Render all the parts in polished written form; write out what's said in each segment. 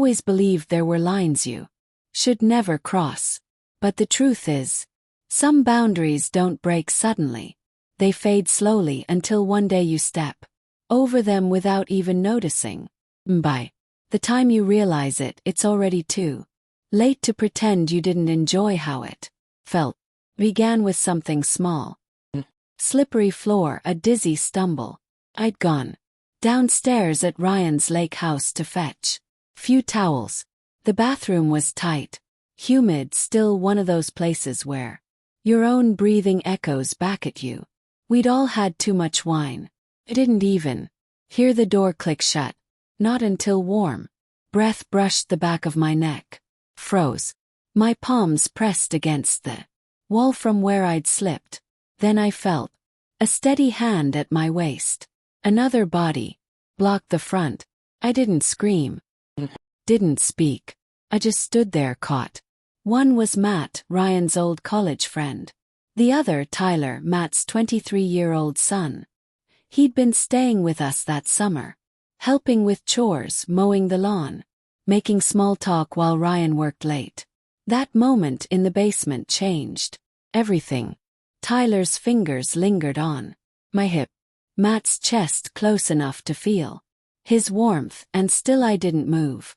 always believed there were lines you should never cross. But the truth is, some boundaries don't break suddenly. They fade slowly until one day you step over them without even noticing. By the time you realize it, it's already too late to pretend you didn't enjoy how it felt. Began with something small. Slippery floor, a dizzy stumble. I'd gone downstairs at Ryan's lake house to fetch few towels. The bathroom was tight, humid, still one of those places where your own breathing echoes back at you. We'd all had too much wine. I didn't even hear the door click shut. Not until warm breath brushed the back of my neck. Froze. My palms pressed against the wall from where I'd slipped. Then I felt a steady hand at my waist. Another body blocked the front. I didn't scream. Didn't speak. I just stood there caught. One was Matt, Ryan's old college friend. The other, Tyler, Matt's 23-year-old son. He'd been staying with us that summer, helping with chores, mowing the lawn, making small talk while Ryan worked late. That moment in the basement changed everything. Tyler's fingers lingered on my hip, Matt's chest close enough to feel his warmth, and still I didn't move.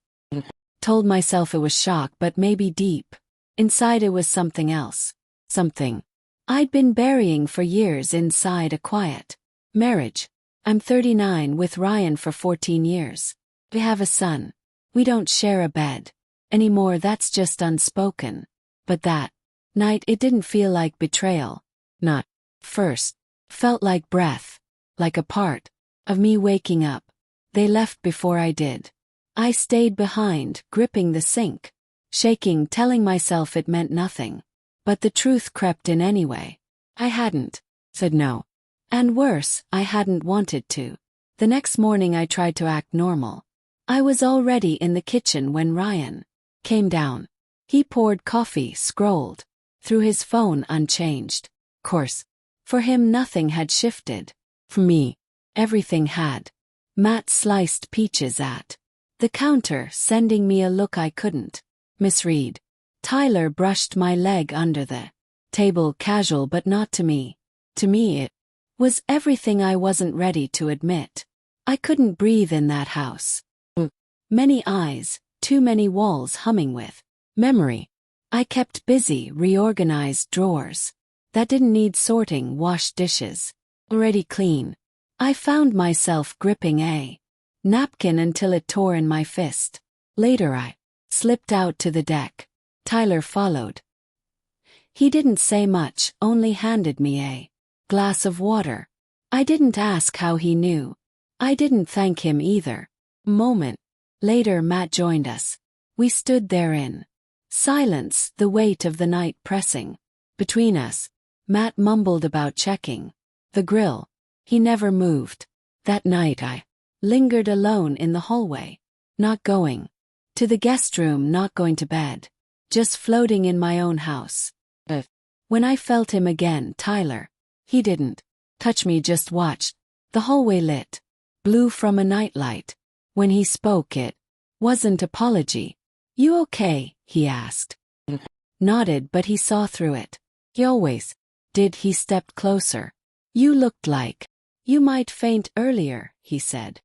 Told myself it was shock, but maybe deep inside it was something else. Something I'd been burying for years inside a quiet marriage. I'm 39 with Ryan for 14 years. We have a son. We don't share a bed anymore, that's just unspoken. But that night it didn't feel like betrayal. Not first. Felt like breath. Like a part of me waking up. They left before I did. I stayed behind, gripping the sink, shaking, telling myself it meant nothing. But the truth crept in anyway. I hadn't said no. And worse, I hadn't wanted to. The next morning I tried to act normal. I was already in the kitchen when Ryan came down. He poured coffee, scrolled through his phone unchanged. Course, for him nothing had shifted. For me, everything had. Matt sliced peaches at the counter, sending me a look I couldn't misread. Tyler brushed my leg under the table, casual, but not to me. To me it was everything I wasn't ready to admit. I couldn't breathe in that house. Many eyes, too many walls humming with memory. I kept busy, reorganized drawers that didn't need sorting, washed dishes already clean. I found myself gripping a napkin until it tore in my fist. Later I slipped out to the deck. Tyler followed. He didn't say much, only handed me a glass of water. I didn't ask how he knew. I didn't thank him either. Moment later Matt joined us. We stood there in silence, the weight of the night pressing between us. Matt mumbled about checking the grill. He never moved. That night I lingered alone in the hallway, not going to the guest room, not going to bed, just floating in my own house. When I felt him again, Tyler, he didn't touch me, just watched. The hallway lit blue from a nightlight. When he spoke, it wasn't apology. You okay? He asked. Nodded, but he saw through it. He always did. He stepped closer. You looked like you might faint earlier, he said.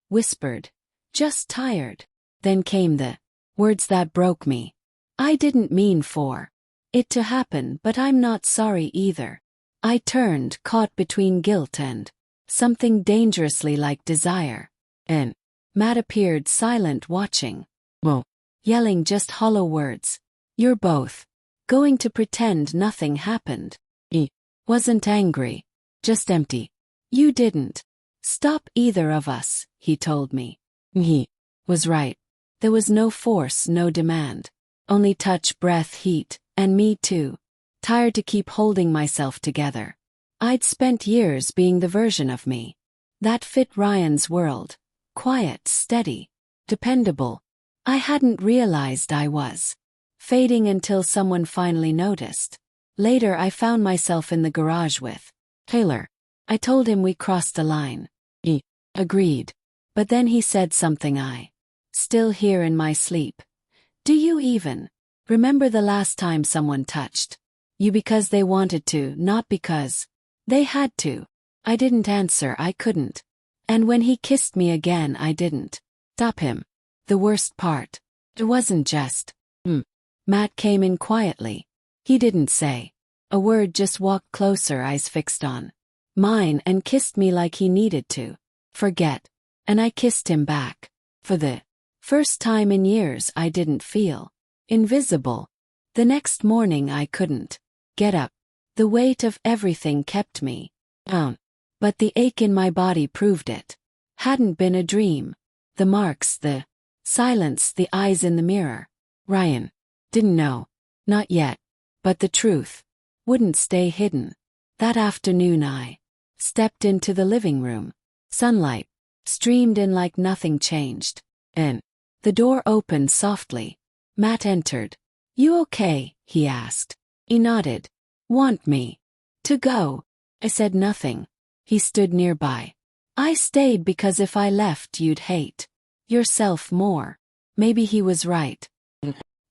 Whispered. Just tired. Then came the words that broke me. I didn't mean for it to happen, but I'm not sorry either. I turned, caught between guilt and something dangerously like desire. And Matt appeared, silent, watching. Whoa. Yelling just hollow words. You're both going to pretend nothing happened. He wasn't angry. Just empty. You didn't stop either of us, he told me. He was right. There was no force, no demand. Only touch, breath, heat, and me too. Tired to keep holding myself together. I'd spent years being the version of me that fit Ryan's world. Quiet, steady, dependable. I hadn't realized I was fading until someone finally noticed. Later I found myself in the garage with Taylor. I told him we crossed a line. He agreed. But then he said something I still here in my sleep. Do you even remember the last time someone touched you because they wanted to, not because they had to? I didn't answer, I couldn't. And when he kissed me again, I didn't stop him. The worst part, it wasn't just, Matt came in quietly. He didn't say a word, just walked closer, eyes fixed on mine, and kissed me like he needed to forget. And I kissed him back. For the first time in years, I didn't feel invisible. The next morning I couldn't get up. The weight of everything kept me down. But the ache in my body proved it hadn't been a dream. The marks, the silence, the eyes in the mirror. Ryan didn't know. Not yet. But the truth wouldn't stay hidden. That afternoon I stepped into the living room. Sunlight streamed in like nothing changed. And the door opened softly. Matt entered. You okay? He asked. He nodded. Want me to go? I said nothing. He stood nearby. I stayed because if I left you'd hate yourself more. Maybe he was right.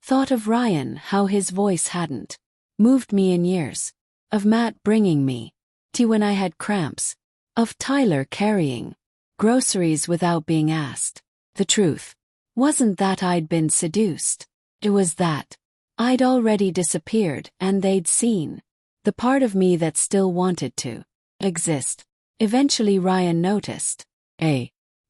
Thought of Ryan, how his voice hadn't moved me in years. Of Matt bringing me tea when I had cramps. Of Tyler carrying groceries without being asked. The truth wasn't that I'd been seduced. It was that I'd already disappeared and they'd seen the part of me that still wanted to exist. Eventually Ryan noticed.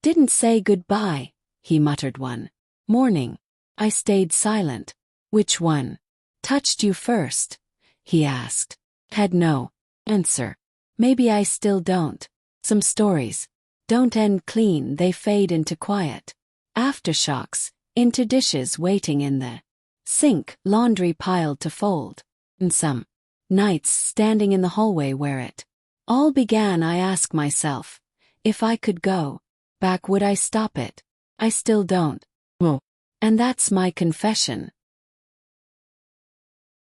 Didn't say goodbye, he muttered one morning. I stayed silent. Which one touched you first? He asked. Had no answer. Maybe I still don't. Some stories don't end clean, they fade into quiet aftershocks, into dishes waiting in the sink, laundry piled to fold. And some nights standing in the hallway where it all began, I ask myself, if I could go back, would I stop it? I still don't. And that's my confession.